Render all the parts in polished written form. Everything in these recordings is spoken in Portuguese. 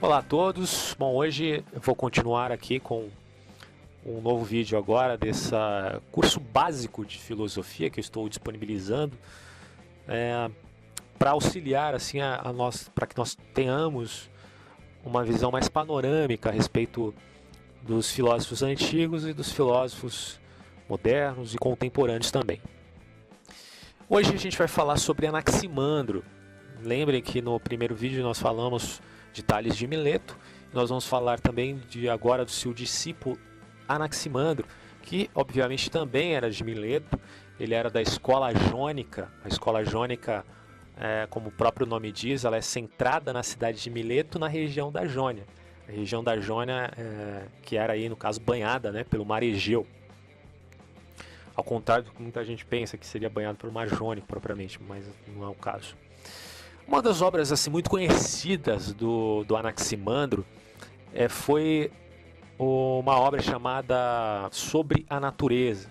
Olá a todos, bom, hoje eu vou continuar aqui com um novo vídeo agora desse curso básico de filosofia que eu estou disponibilizando para auxiliar assim, a nós, para que nós tenhamos uma visão mais panorâmica a respeito dos filósofos antigos e dos filósofos modernos e contemporâneos também. Hoje a gente vai falar sobre Anaximandro. Lembrem que no primeiro vídeo nós falamos de Tales de Mileto. Nós vamos falar também agora do seu discípulo Anaximandro, que obviamente também era de Mileto. Ele era da escola jônica. A escola jônica, como o próprio nome diz, ela é centrada na cidade de Mileto, na região da Jônia. A região da Jônia, que era aí, no caso, banhada, né, pelo mar Egeu. Ao contrário do que muita gente pensa, que seria banhado pelo mar Jônico propriamente, mas não é o caso. Uma das obras assim, muito conhecidas do Anaximandro foi uma obra chamada Sobre a Natureza.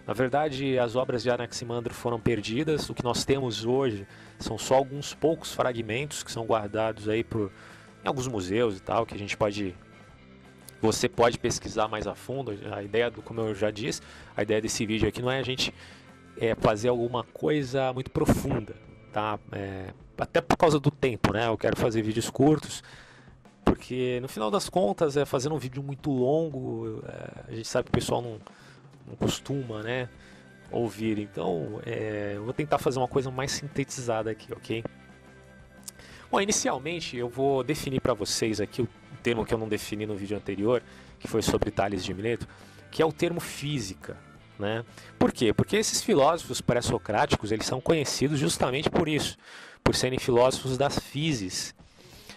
Na verdade, as obras de Anaximandro foram perdidas. O que nós temos hoje são só alguns poucos fragmentos que são guardados aí em alguns museus e tal, que você pode pesquisar mais a fundo. A ideia, como eu já disse, a ideia desse vídeo aqui não é a gente fazer alguma coisa muito profunda, tá? Até por causa do tempo, né? Eu quero fazer vídeos curtos, porque no final das contas, fazendo um vídeo muito longo, a gente sabe que o pessoal não costuma, né, ouvir. Então, eu vou tentar fazer uma coisa mais sintetizada aqui, ok? Bom, inicialmente eu vou definir para vocês aqui o termo que eu não defini no vídeo anterior, que foi sobre Tales de Mileto, que é o termo física, né? Por quê? Porque esses filósofos pré-socráticos, eles são conhecidos justamente por isso, por serem filósofos das físicas.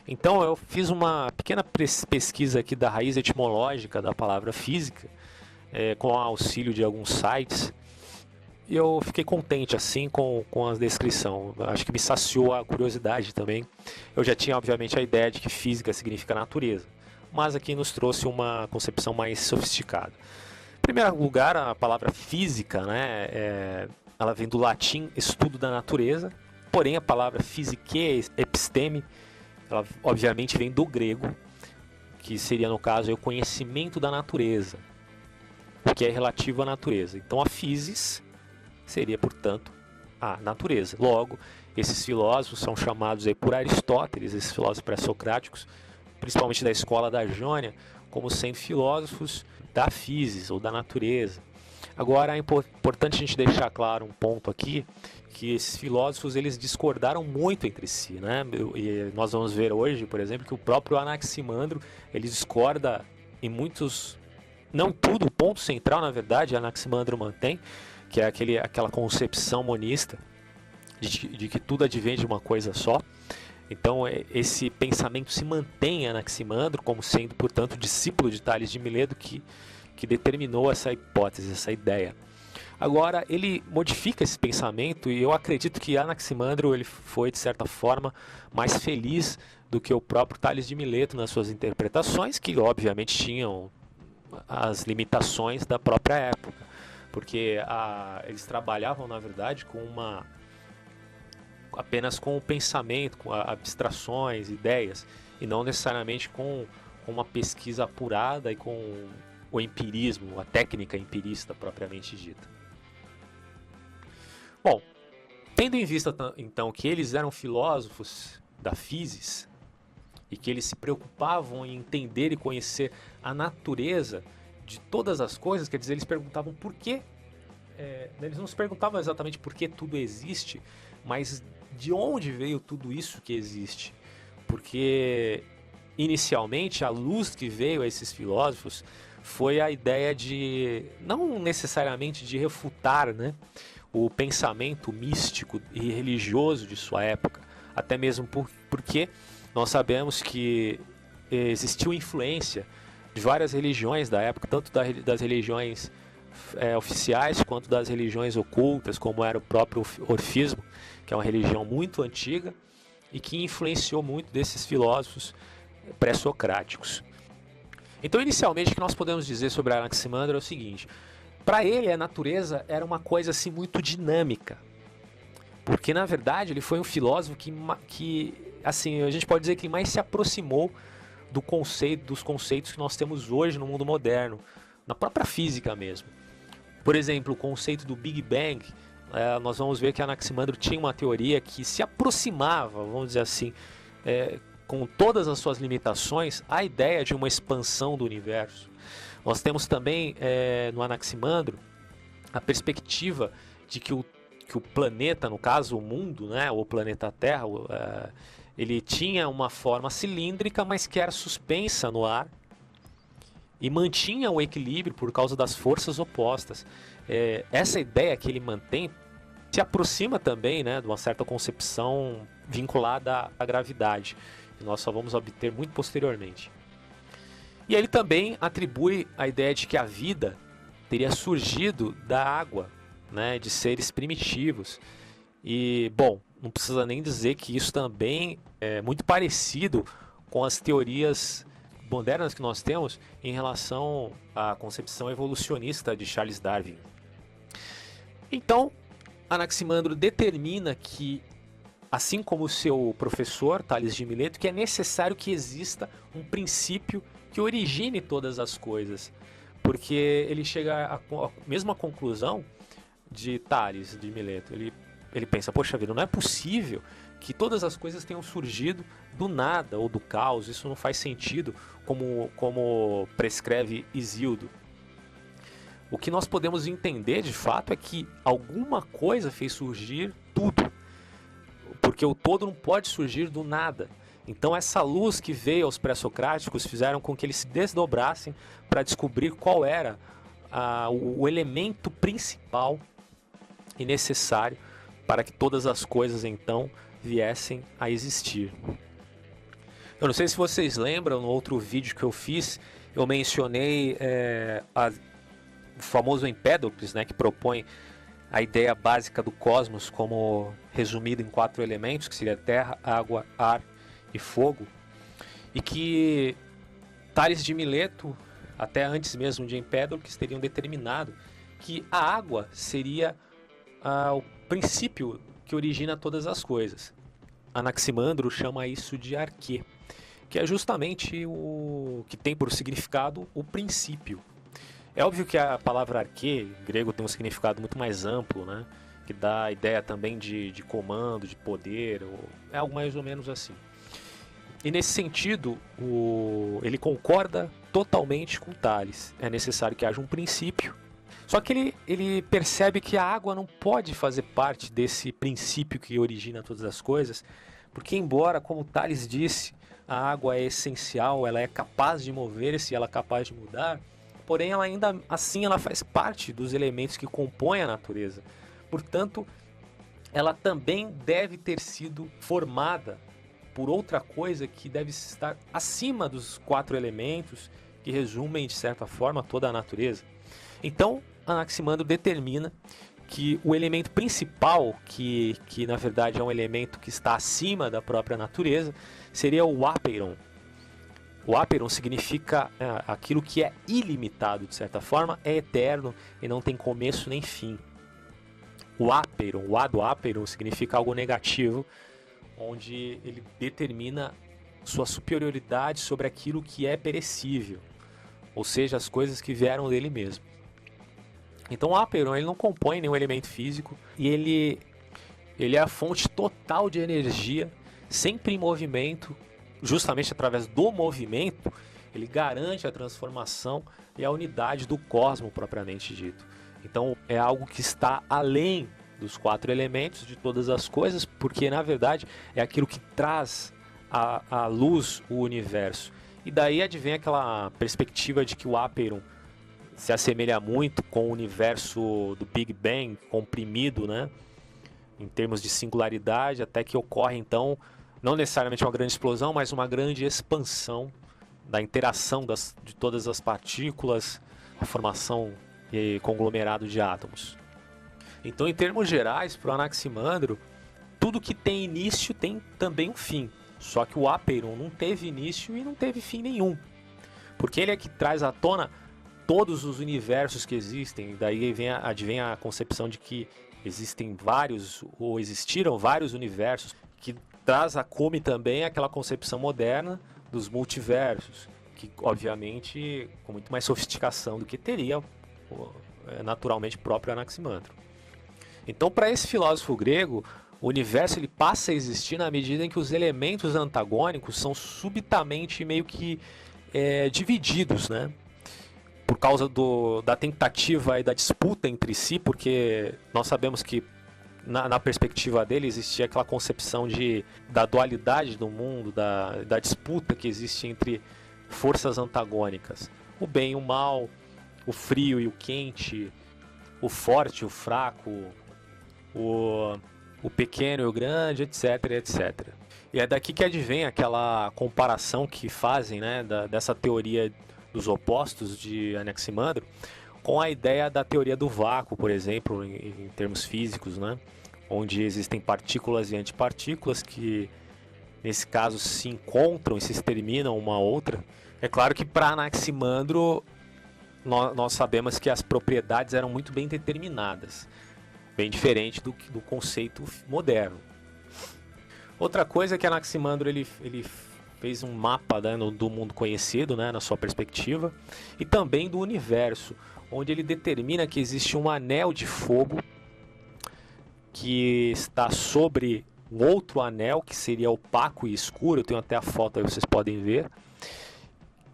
Então eu fiz uma pequena pesquisa aqui da raiz etimológica da palavra física, com o auxílio de alguns sites, e eu fiquei contente assim com a descrição. Acho que me saciou a curiosidade também. Eu já tinha obviamente a ideia de que física significa natureza, mas aqui nos trouxe uma concepção mais sofisticada. Em primeiro lugar, a palavra física, né, ela vem do latim estudo da natureza, porém a palavra physique, episteme, ela obviamente vem do grego, que seria no caso o conhecimento da natureza, o que é relativo à natureza. Então a physis seria, portanto, a natureza. Logo, esses filósofos são chamados aí por Aristóteles, esses filósofos pré-socráticos, principalmente da escola da Jônia, como sendo filósofos da physis ou da natureza. Agora é importante a gente deixar claro um ponto aqui, que esses filósofos eles discordaram muito entre si, né? E nós vamos ver hoje, por exemplo, que o próprio Anaximandro ele discorda em muitos, não tudo, o ponto central na verdade Anaximandro mantém, que é aquela concepção monista de que tudo advém de uma coisa só. Então esse pensamento se mantém em Anaximandro como sendo, portanto, discípulo de Tales de Mileto que determinou essa hipótese, essa ideia. Agora ele modifica esse pensamento e eu acredito que Anaximandro ele foi de certa forma mais feliz do que o próprio Tales de Mileto nas suas interpretações, que obviamente tinham as limitações da própria época, porque eles trabalhavam na verdade apenas com o pensamento, com abstrações, ideias, e não necessariamente com uma pesquisa apurada e com o empirismo, a técnica empirista propriamente dita. Bom, tendo em vista então que eles eram filósofos da physis e que eles se preocupavam em entender e conhecer a natureza de todas as coisas, quer dizer, eles perguntavam por quê. Eles não se perguntavam exatamente por que tudo existe, mas de onde veio tudo isso que existe. Porque inicialmente a luz que veio a esses filósofos foi a ideia de, não necessariamente de refutar, né, o pensamento místico e religioso de sua época, até mesmo porque nós sabemos que existiu influência de várias religiões da época, tanto das religiões oficiais quanto das religiões ocultas, como era o próprio orfismo, que é uma religião muito antiga e que influenciou muito desses filósofos pré-socráticos. Então, inicialmente, o que nós podemos dizer sobre Anaximandro é o seguinte: para ele, a natureza era uma coisa assim muito dinâmica, porque na verdade ele foi um filósofo que assim, a gente pode dizer que mais se aproximou dos conceitos que nós temos hoje no mundo moderno, na própria física mesmo. Por exemplo, o conceito do Big Bang, nós vamos ver que Anaximandro tinha uma teoria que se aproximava, vamos dizer assim, com todas as suas limitações, à ideia de uma expansão do universo. Nós temos também no Anaximandro a perspectiva de que o planeta, no caso o mundo, né, ou o planeta Terra, ele tinha uma forma cilíndrica, mas que era suspensa no ar e mantinha o equilíbrio por causa das forças opostas. Essa ideia que ele mantém se aproxima também, né, de uma certa concepção vinculada à gravidade, que nós só vamos obter muito posteriormente. E ele também atribui a ideia de que a vida teria surgido da água, né, de seres primitivos. E, bom, não precisa nem dizer que isso também é muito parecido com as teorias modernas que nós temos em relação à concepção evolucionista de Charles Darwin. Então, Anaximandro determina que, assim como o seu professor, Tales de Mileto, que é necessário que exista um princípio que origine todas as coisas, porque ele chega à mesma conclusão de Tales de Mileto. Ele pensa, poxa vida, não é possível que todas as coisas tenham surgido do nada ou do caos, isso não faz sentido, como prescreve Isildo. O que nós podemos entender de fato é que alguma coisa fez surgir tudo, porque o todo não pode surgir do nada. Então essa luz que veio aos pré-socráticos fizeram com que eles se desdobrassem para descobrir qual era o elemento principal e necessário para que todas as coisas então viessem a existir. Eu não sei se vocês lembram, no outro vídeo que eu fiz, eu mencionei o famoso Empédocles, né, que propõe a ideia básica do cosmos como resumido em 4 elementos, que seria terra, água, ar e fogo, e que Tales de Mileto, até antes mesmo de Empédocles, teriam determinado que a água seria o princípio que origina todas as coisas. Anaximandro chama isso de arquê, que é justamente o que tem por significado o princípio. É óbvio que a palavra arquê, em grego, tem um significado muito mais amplo, né? Que dá a ideia também de comando, de poder, é algo mais ou menos assim. E nesse sentido, ele concorda totalmente com Tales. É necessário que haja um princípio. Só que ele percebe que a água não pode fazer parte desse princípio que origina todas as coisas, porque embora, como Tales disse, a água é essencial, ela é capaz de mover-se, ela é capaz de mudar, porém ela ainda assim ela faz parte dos elementos que compõem a natureza. Portanto, ela também deve ter sido formada por outra coisa que deve estar acima dos 4 elementos que resumem, de certa forma, toda a natureza. Então, Anaximandro determina que o elemento principal, que na verdade é um elemento que está acima da própria natureza, seria o ápeiron. O ápeiron significa aquilo que é ilimitado, de certa forma, é eterno e não tem começo nem fim. O ápeiron, o A do ápeiron, significa algo negativo, onde ele determina sua superioridade sobre aquilo que é perecível, ou seja, as coisas que vieram dele mesmo. Então o ápeiron ele não compõe nenhum elemento físico e ele é a fonte total de energia, sempre em movimento, justamente através do movimento, ele garante a transformação e a unidade do cosmos propriamente dito. Então é algo que está além dos 4 elementos de todas as coisas, porque na verdade é aquilo que traz à luz o universo. E daí advém aquela perspectiva de que o ápeiron se assemelha muito com o universo do Big Bang comprimido, né, em termos de singularidade, até que ocorre então não necessariamente uma grande explosão, mas uma grande expansão da interação de todas as partículas, a formação e conglomerado de átomos. Então, em termos gerais, para o Anaximandro, tudo que tem início tem também um fim. Só que o ápeiron não teve início e não teve fim nenhum, porque ele é que traz à tona todos os universos que existem. Daí advém a concepção de que existem vários, ou existiram vários universos, que traz a cume também aquela concepção moderna dos multiversos, que obviamente com muito mais sofisticação do que teria naturalmente próprio Anaximandro. Então, para esse filósofo grego, o universo ele passa a existir na medida em que os elementos antagônicos são subitamente meio que divididos, né? Por causa da tentativa e da disputa entre si, porque nós sabemos que na perspectiva dele existia aquela concepção da dualidade do mundo, da disputa que existe entre forças antagônicas, o bem e o mal, o frio e o quente, o forte e o fraco, o pequeno e o grande, etc, etc. E é daqui que advém aquela comparação que fazem, né, dessa teoria dos opostos de Anaximandro com a ideia da teoria do vácuo, por exemplo, em termos físicos, né, onde existem partículas e antipartículas que, nesse caso, se encontram e se exterminam uma a outra. É claro que para Anaximandro nós sabemos que as propriedades eram muito bem determinadas, bem diferente do conceito moderno. Outra coisa é que Anaximandro ele fez um mapa, né, do mundo conhecido, né, na sua perspectiva, e também do universo, onde ele determina que existe um anel de fogo que está sobre um outro anel que seria opaco e escuro. Eu tenho até a foto aí, vocês podem ver.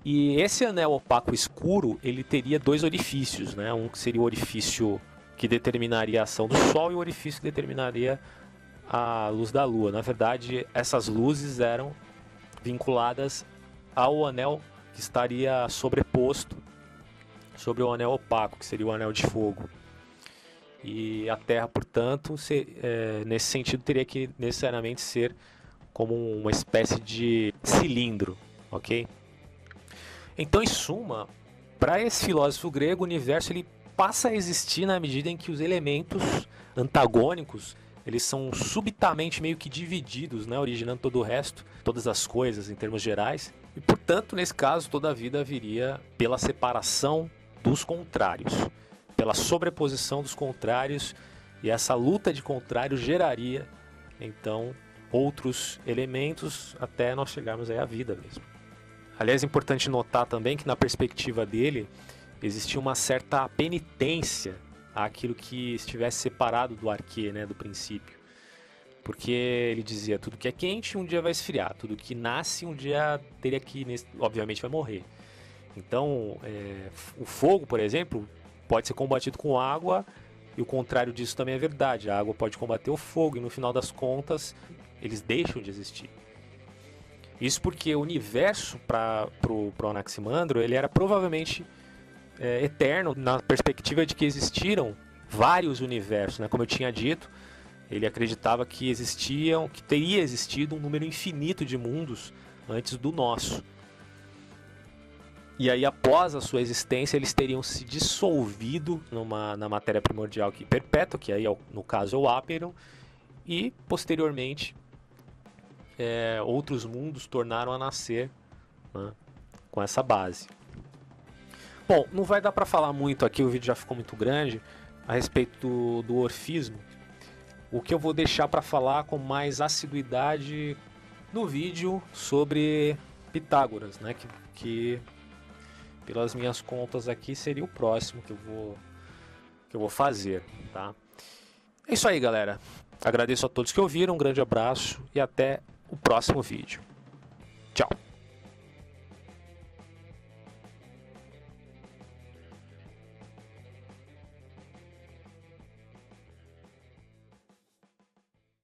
E esse anel opaco escuro, ele teria dois orifícios, né? Um que seria o orifício que determinaria a ação do Sol e o orifício que determinaria a luz da Lua. Na verdade, essas luzes eram vinculadas ao anel que estaria sobreposto sobre o anel opaco, que seria o anel de fogo. E a Terra, portanto, nesse sentido, teria que necessariamente ser como uma espécie de cilindro, ok? Então, em suma, para esse filósofo grego, o universo ele passa a existir na medida em que os elementos antagônicos eles são subitamente meio que divididos, né, originando todo o resto, todas as coisas em termos gerais. E, portanto, nesse caso, toda a vida viria pela separação dos contrários, pela sobreposição dos contrários, e essa luta de contrários geraria, então, outros elementos até nós chegarmos aí à vida mesmo. Aliás, é importante notar também que na perspectiva dele existia uma certa penitência àquilo que estivesse separado do arquê, né, do princípio. Porque ele dizia, tudo que é quente um dia vai esfriar, tudo que nasce um dia teria que, obviamente, vai morrer. Então, o fogo, por exemplo, pode ser combatido com água, e o contrário disso também é verdade. A água pode combater o fogo e no final das contas eles deixam de existir. Isso porque o universo para o Anaximandro ele era provavelmente eterno na perspectiva de que existiram vários universos, né? Como eu tinha dito, ele acreditava que teria existido um número infinito de mundos antes do nosso. E aí, após a sua existência, eles teriam se dissolvido na matéria primordial perpétua, que aí no caso é o Áperon, e posteriormente outros mundos tornaram a nascer, né, com essa base. Bom, não vai dar para falar muito aqui, o vídeo já ficou muito grande, a respeito do orfismo. O que eu vou deixar para falar com mais assiduidade no vídeo sobre Pitágoras, né, que pelas minhas contas aqui seria o próximo que eu vou fazer, tá? É isso aí, galera. Agradeço a todos que ouviram, um grande abraço e até o próximo vídeo. Tchau!